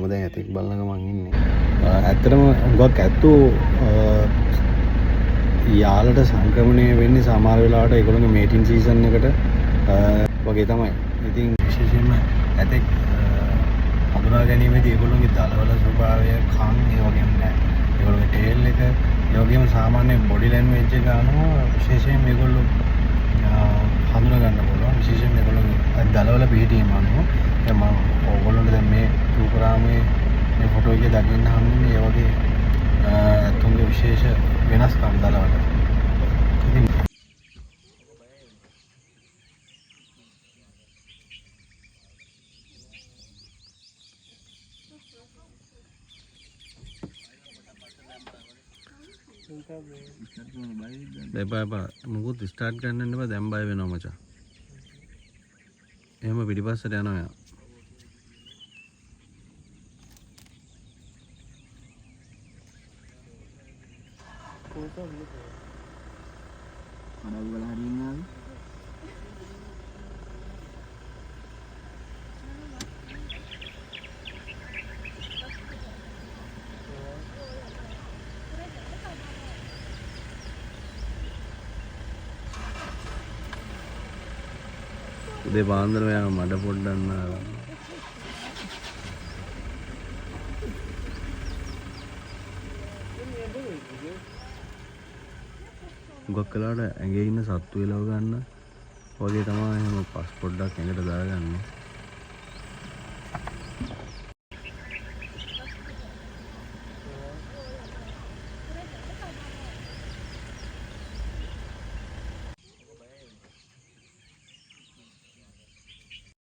මම දැන් ඇතෙක් බලන ගමන් ඉන්නේ. ඇත්තටම හුඟක් ඇත්තෝ යාලට සංක්‍රමණය වෙන්නේ සමහර වෙලාවට ඒගොල්ලෝගේ මේටින් සීසන් එකට වගේ තමයි. ඉතින් විශේෂයෙන්ම ඇතෙක් හඳුනා ගැනීමේදී ඒගොල්ලෝගේ දලවල ස්වභාවය, කන් ඒ වගේම නැහැ. ඒගොල්ලෝගේ ටේල් එක, ඒ වගේම සාමාන්‍ය බොඩි ලැන්ග්වේජ් එක ගන්නවා විශේෂයෙන් මේගොල්ලෝ හඳුනා ගන්න පුළුවන්. විශේෂයෙන් මේගොල්ලෝගේ දලවල පිහිටීම අනුව දැන් මම ඕගොල්ලන්ට දැන් මේ රූපරාමයේ මේ ෆොටෝ එකේ දකින්න හම්බුනේ ඒ වගේ තුන්ගේ විශේෂ වෙනස්කම් දලවල. ඉතින් බය මුකුත් ස්ටාර්ට් ගන්න එපා දැන් බය වෙනවා මචං. එහෙම පිටිපස්සට යනවා යා. අරවල හරියනවා. උදේ පාන්දර යන මඩ පොඩ්ඩක් නාලා. ගොක් කලාට ඇඟේ ඉන්න සත්තු එලව ගන්න වගේ තමයි එහෙම පස් පොඩ්ඩක් ඇඟට දාගන්නේ.